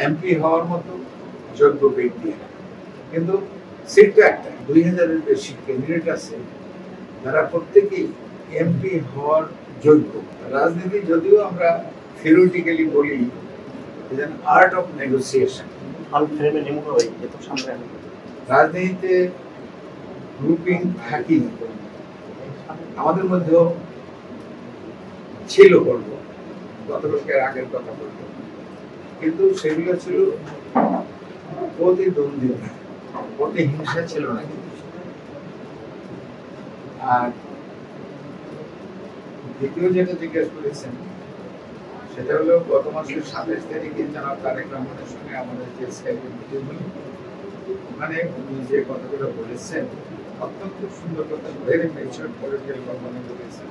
MP হওয়ার মতো যোগ্য ব্যক্তি, কিন্তু সিট তো একটা 2000-এর বেশি ক্যান্ডিডেট আছে যারা প্রত্যেকেই এমপি হওয়ার যোগ্য। রাজনীতি যদিও আমরা থিওরিটিক্যালি বলি আর্ট অফ নেগোসিয়েশন, রাজনীতিতে গ্রুপিং থাকি আমাদের মধ্যেও ছিল, বলবো গত লোকের আগের কথা বলবো, কিন্তু সেগুলো ছিল প্রতিদ্বন্দ্বিতা, প্রতিহিংসা ছিল না। আর দ্বিতীয় যেটা জিজ্ঞেস করেছেন সেটা হলো গত মাসের 27 তারিখে জনাব তারেক রহমানের সঙ্গে আমাদের যে স্কাইপে মিটিং হলো, ওখানে উনি যে কথাগুলো বলেছেন অত্যন্ত সুন্দর কথা, ভেরি ম্যাচিউর পলিটিক্যাল কম্পানি বলেছেন।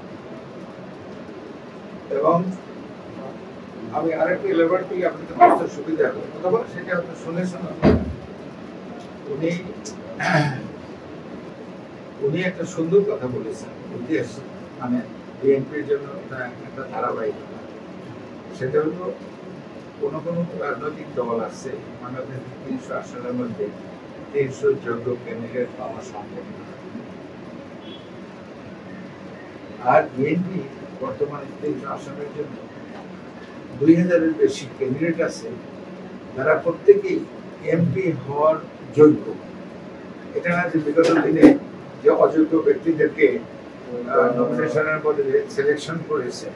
এবং আমি আরেকটু এলাবোরেট করলে আপনাদের বুঝতে সুবিধা হবে, অথবা সেটা হয়তো শুনেছেন। উনি একটা সুন্দর কথা বলেছেন, ইতিহাস মানে বিএনপির জন্য একটা ধারাবাহিকতা। সেটা হলো কোন কোন রাজনৈতিক দল আছে বাংলাদেশের 300 আসনের মধ্যে 300 যোগ্য ক্যান্ডিডেট পাওয়া সম্ভব না। আর বিএনপি বর্তমানে 300 আসনের জন্য 2000-এর বেশি ক্যান্ডিডেট আছে যারা প্রত্যেকেই এমপি হওয়ার যোগ্য। এটা না যে বিগত দিনে যে অযোগ্য ব্যক্তিদেরকে নমিনেশনের বদলে সিলেকশন করেছে,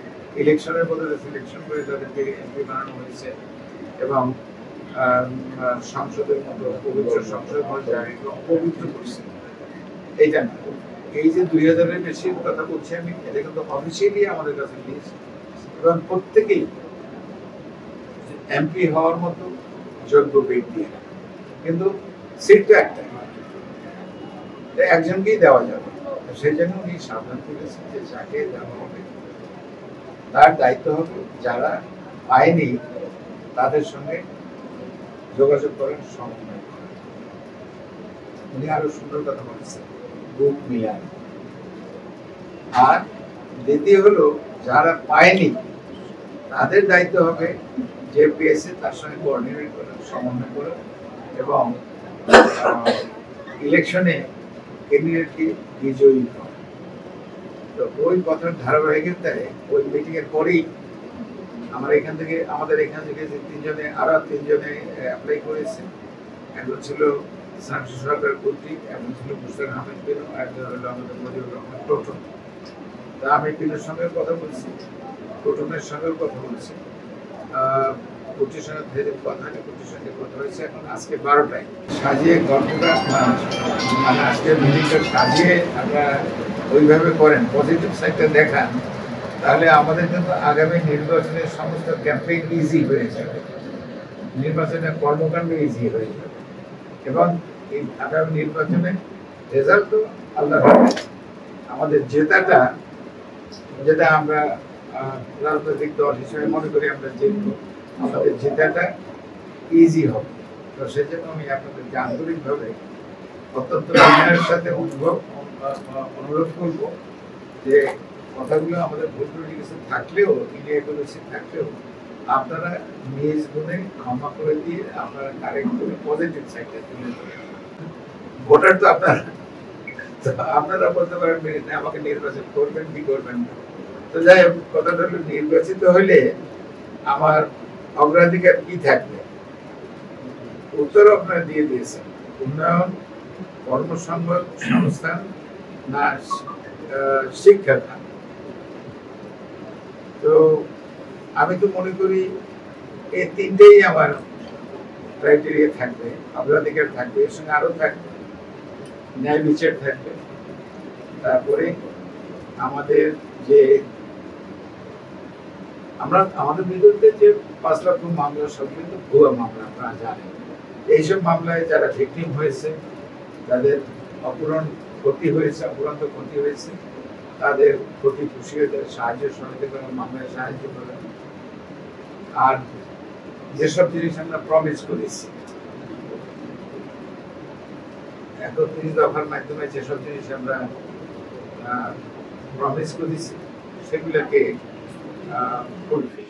ইলেকশনের বদলে সিলেকশন করে তাদেরকে এমপি বানানো হয়েছে এবং সংসদের মতো পবিত্র সংসদ জায়গাকে অপবিত্র করছে। এইটা না, এই যে 2000-এর বেশি কথা বলছি আমি, এটা কিন্তু অফিসিয়ালি আমাদের কাছে লিস্ট, এবং প্রত্যেকেই এমপি হওয়ার মতো যোগ্য ব্যক্তি, কিন্তু সিট তো একটা, একজনকেই দেওয়া যাবে। সেই জন্য উনি সাবধান করেছেন যে যাকে দেওয়া হবে তার দায়িত্ব হবে যারা পায়নি তাদের সঙ্গে যোগাযোগ করেন, সমন্বয় করেন। উনি আরো সুন্দর কথা বলেছেন, বুক মিলান। আর দ্বিতীয় হলো যারা পায়নি তাদের দায়িত্ব হবে যে পেয়েছে তার সঙ্গে কোঅর্ডিনেট করেন, সমন্বয় করেন এবং ইলেকশনে ক্যান্ডিডেটকে বিজয়ী করেন। তো ওই কথার ধারাবাহিকতায় ওই মিটিং এর পরেই আমাদের এখান থেকে যে তিনজনে অ্যাপ্লাই করেছে, একজন ছিল শামসুর সরকার কর্তৃক, একজন ছিল মুশতাক আহমেদ বিন, একজন হলো আমাদের মজিবুর রহমান টোটন। তা আমি বিনের সঙ্গে কথা বলছি, টোটনের সঙ্গেও কথা বলছি, কুটির সঙ্গে কুটির সঙ্গে কথা হয়েছে। এখন আজকে 12টায় সাজিয়ে গল্পটা মানে আজকের মিটিংটা সাজিয়ে আমরা ওইভাবে করেন, পজিটিভ সাইডটা দেখান, তাহলে আমাদের কিন্তু আগামী নির্বাচনের সমস্ত ক্যাম্পেইন ইজি হয়ে যাবে, নির্বাচনের কর্মকাণ্ড ইজি হয়ে যাবে এবং এই আগামী নির্বাচনে রেজাল্ট তো আল্লাহ, আমাদের জেতাটা যেটা আমরা রাজনৈতিক দল হিসেবে মনে করি আমরা জিতবো, আমাদের জেতাটা ইজি হবে। তো সেজন্য আমি আপনাদেরকে আন্তরিকভাবে অত্যন্ত বিনয়ের সাথে অনুরোধ করব যে কথাগুলো আমাদের ভুল ত্রুটি কিছু থাকলেও, ইনএকুরেসি থাকলেও আপনারা নিজ গুণে ক্ষমা করে দিয়ে আপনারা কারেক্ট করে পজিটিভ সাইডটা তুলে ধরেন। ভোটার তো আপনারা বলতে পারেন আমাকে নির্বাচন করবেন কি করবেন না। তো যাই হোক, কথাটা হলো নির্বাচিত হইলে আমার অগ্রাধিকার কি থাকবে, উত্তর আপনারা দিয়ে দিয়েছেন, উন্নয়ন, কর্মসংস্থান না শিক্ষা। তো আমি তো মনে করি এই তিনটেই আমার ক্রাইটেরিয়া থাকবে, অগ্রাধিকার থাকবে, এর সঙ্গে আরো থাকবে ন্যায় বিচার থাকবে। তারপরে আমাদের যে আমাদের বিরুদ্ধে যে 5 লক্ষ মামলা সব কিন্তু ভুয়া মামলা, আপনারা জানেন। এইসব মামলায় যারা ভিকটিম হয়েছে, যাদের অপূরন্ত ক্ষতি হয়েছে, তাদের ক্ষতি পুষিয়ে দেয়, সাহায্য সহযোগিতা করেন, মামলায় সাহায্য করেন। আর যেসব জিনিস আমরা প্রমিস করেছি 31 দফার মাধ্যমে, যেসব জিনিস আমরা প্রমিস করেছি সেগুলোকে ফুলফিল